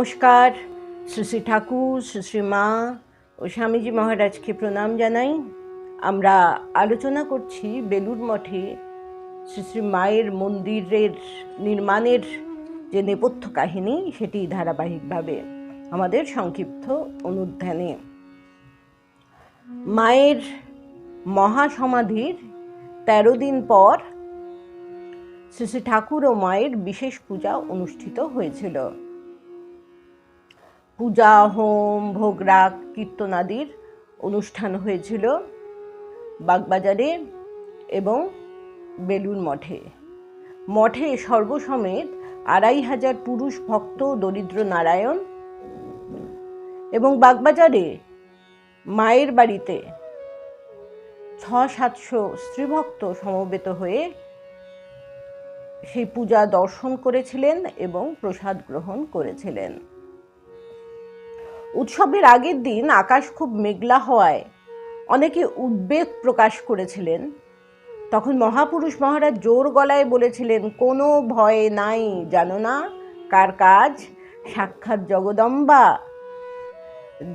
নমস্কার। শ্রী শ্রী ঠাকুর, শ্রী শ্রী মা ও স্বামীজি মহারাজকে প্রণাম জানাই। আমরা আলোচনা করছি বেলুড় মঠে শ্রী শ্রী মায়ের মন্দিরের নির্মাণের যে নেপথ্য কাহিনী, সেটি ধারাবাহিকভাবে আমাদের সংক্ষিপ্ত অনুধ্যানে। মায়ের মহাসমাধির 13 দিন পর শ্রী শ্রী ঠাকুর ও মায়ের বিশেষ পূজা অনুষ্ঠিত হয়েছিল। পূজা, হোম, ভোগরাগ, কীর্তনাদির অনুষ্ঠান হয়েছিল বাগবাজারে এবং বেলুড় মঠে। মঠে সর্বসমেত 2500 পুরুষ ভক্ত, দরিদ্র নারায়ণ এবং বাগবাজারে মায়ের বাড়িতে 600-700 স্ত্রীভক্ত সমবেত হয়ে সেই পূজা দর্শন করেছিলেন এবং প্রসাদ গ্রহণ করেছিলেন। উৎসবের আগের দিন আকাশ খুব মেঘলা হওয়ায় অনেকে উদ্বেগ প্রকাশ করেছিলেন। তখন মহাপুরুষ মহারাজ জোর গলায় বলেছিলেন, কোনো ভয় নাই, জানো না কার কাজ? সাক্ষাৎ জগদম্বা,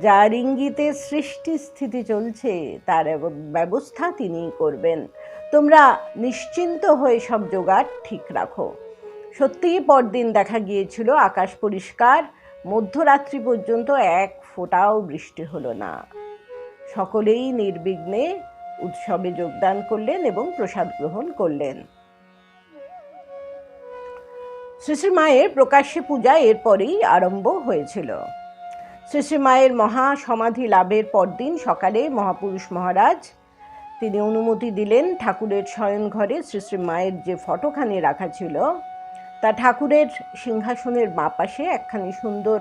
যার ইঙ্গিতে সৃষ্টি স্থিতি চলছে, তার ব্যবস্থা তিনিই করবেন। তোমরা নিশ্চিন্ত হয়ে সব জোগাড় ঠিক রাখো। সত্যিই পরদিন দেখা গিয়েছিল আকাশ পরিষ্কার, মধ্যরাত্রি পর্যন্ত এক ফোঁটাও বৃষ্টি হলো না। সকলেই নির্বিঘ্নে উৎসবে যোগদান করলেন এবং প্রসাদ গ্রহণ করলেন। শ্রী শ্রী মায়ের প্রকাশ্যে পূজা এরপরেই আরম্ভ হয়েছিল। শ্রী শ্রী মায়ের মহা সমাধি লাভের পরদিন সকালে মহাপুরুষ মহারাজ তিনি অনুমতি দিলেন ঠাকুরের শয়ন ঘরে শ্রী শ্রী মায়ের যে ফটোখানি রাখা ছিল তা ঠাকুরের সিংহাসনের বাঁ পাশে একখানি সুন্দর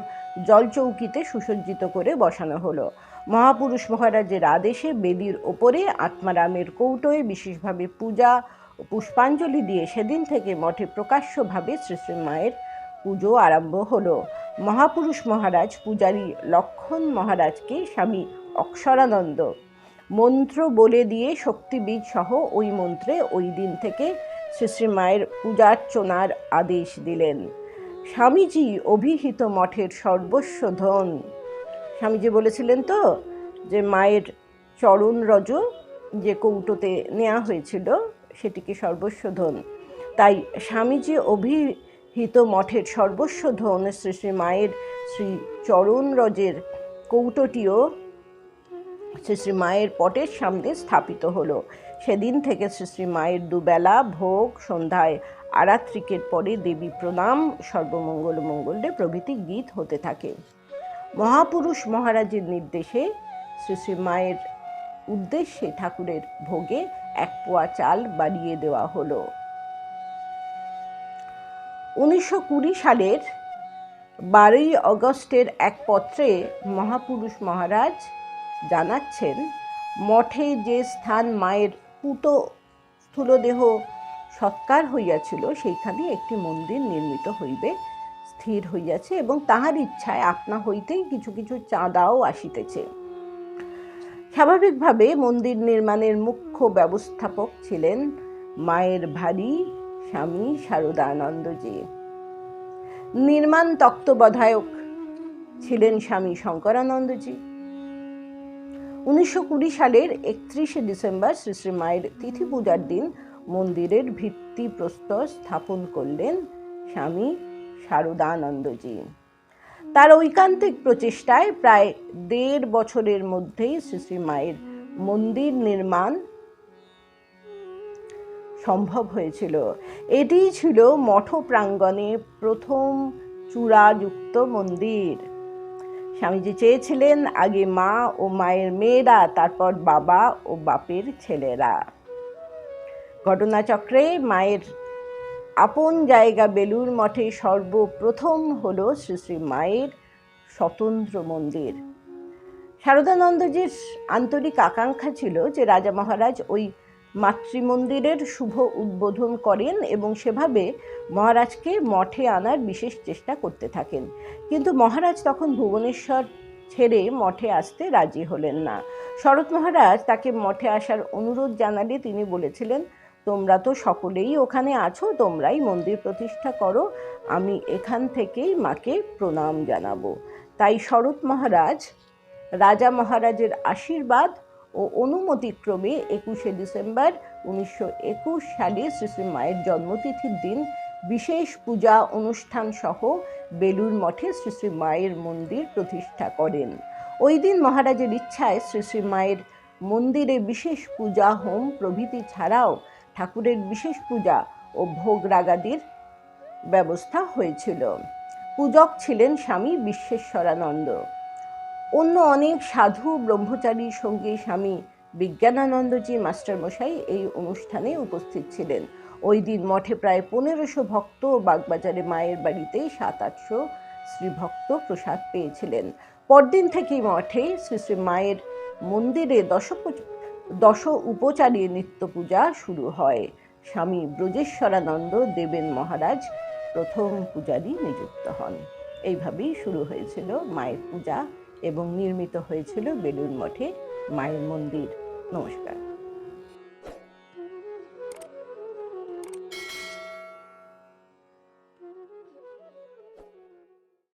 জলচৌকিতে সুসজ্জিত করে বসানো হলো। মহাপুরুষ মহারাজের আদেশে বেদির ওপরে আত্মারামের কৌটোয় বিশেষভাবে পূজা ও পুষ্পাঞ্জলি দিয়ে সেদিন থেকে মঠে প্রকাশ্যভাবে শ্রী শ্রী মায়ের পুজো আরম্ভ হলো। মহাপুরুষ মহারাজ পূজারী লক্ষণ মহারাজকে স্বামী অক্ষরানন্দ মন্ত্র বলে দিয়ে শক্তিবীজ সহ ওই মন্ত্রে ওই দিন থেকে শ্রী শ্রী মায়ের পূজার্চনার আদেশ দিলেন। স্বামীজি অভিহিত মঠের সর্বস্ব ধন, স্বামীজি বলেছিলেন তো যে মায়ের চরণ রজ যে কৌটোতে নেওয়া হয়েছিল সেটিকে সর্বস্ব ধন, তাই স্বামীজি অভিহিত মঠের সর্বস্ব ধন শ্রী শ্রী মায়ের শ্রী চরণ রজের কৌটোটিও শ্রী শ্রী মায়ের পটের সামনে স্থাপিত হলো। সেদিন থেকে শ্রী শ্রী মায়ের দুবেলা ভোগ, সন্ধ্যায় আরাত্রিকের পরে দেবী প্রণাম, সর্বমঙ্গল মঙ্গলে প্রভৃতি গীত হতে থাকে। মহাপুরুষ মহারাজের নির্দেশে শ্রী শ্রী মায়ের উদ্দেশ্যে ঠাকুরের ভোগে 1 পোয়া চাল বাড়িয়ে দেওয়া হলো। 1920 সালের 12ই অগস্টের এক পত্রে মহাপুরুষ মহারাজ জানাচ্ছেন, মঠে যে স্থান মায়ের পুত স্থূলদেহ সৎকার হইয়াছিল সেইখানে একটি মন্দির নির্মিত হইবে স্থির হইয়াছে এবং তাহার ইচ্ছায় আপনা হইতেই কিছু কিছু চাঁদাও আসিতেছে। স্বাভাবিকভাবে মন্দির নির্মাণের মুখ্য ব্যবস্থাপক ছিলেন মায়ের ভারী স্বামী শারদানন্দজি। নির্মাণ তত্ত্বাবধায়ক ছিলেন স্বামী শঙ্করানন্দজি। 1920 সালের 31শে ডিসেম্বর শ্রী শ্রী মায়ের তিথি পূজার দিন মন্দিরের ভিত্তিপ্রস্তর স্থাপন করলেন স্বামী শারদানন্দজি। তার ঐকান্তিক প্রচেষ্টায় প্রায় 1.5 বছরের মধ্যেই শ্রী শ্রী মায়ের মন্দির নির্মাণ সম্ভব হয়েছিল। এটিই ছিল মঠ প্রাঙ্গণে প্রথম চূড়াযুক্ত মন্দির। স্বামীজি চেয়েছিলেন আগে মা ও মায়ের মেয়েরা, তারপর বাবা ও বাপের ছেলেরা। ঘটনাচক্রে মায়ের আপন জায়গা বেলুড় মঠে সর্বপ্রথম হলো শ্রী শ্রী মায়ের স্বতন্ত্র মন্দির। শারদানন্দজির আন্তরিক আকাঙ্ক্ষা ছিল যে রাজা মহারাজ ওই মাতৃমন্দিরের শুভ উদ্বোধন করেন এবং সেভাবে মহারাজকে মঠে আনার বিশেষ চেষ্টা করতে থাকেন। কিন্তু মহারাজ তখন ভুবনেশ্বর ছেড়ে মঠে আসতে রাজি হলেন না। শরৎ মহারাজ তাকে মঠে আসার অনুরোধ জানালে তিনি বলেছিলেন, তোমরা তো সকলেই ওখানে আছো, তোমরাই মন্দির প্রতিষ্ঠা করো, আমি এখান থেকেই মাকে প্রণাম জানাবো। তাই শরৎ মহারাজ রাজা মহারাজের আশীর্বাদ ও অনুমতিক্রমে 21শে ডিসেম্বর 1921 সালে শ্রী শ্রী মায়ের জন্মতিথির দিন বিশেষ পূজা অনুষ্ঠান সহ বেলুড় মঠে শ্রী শ্রী মায়ের মন্দির প্রতিষ্ঠা করেন। ওই দিন মহারাজের ইচ্ছায় শ্রী শ্রী মায়ের মন্দিরে বিশেষ পূজা, হোম প্রভৃতি ছাড়াও ঠাকুরের বিশেষ পূজা ও ভোগ রাগাদির ব্যবস্থা হয়েছিল। পূজক ছিলেন স্বামী বিশ্বেশ্বরানন্দ। অন্য অনেক সাধু ব্রহ্মচারীর সঙ্গে স্বামী বিজ্ঞানানন্দজি মাস্টারমশাই এই অনুষ্ঠানে উপস্থিত ছিলেন। ওই দিন মঠে প্রায় 1500 ভক্ত ও বাগবাজারে মায়ের বাড়িতে 700-800 শ্রীভক্ত প্রসাদ পেয়েছিলেন। পরদিন থেকেই মঠে শ্রী শ্রী মায়ের মন্দিরে দশ উপচারী নিত্য পূজা শুরু হয়। স্বামী ব্রজেশ্বরানন্দ দেবেন মহারাজ প্রথম পূজারী নিযুক্ত হন। এইভাবেই শুরু হয়েছিল মায়ের পূজা এবং নির্মিত হয়েছিল বেলুড় মঠে মায়ের মন্দির। নমস্কার।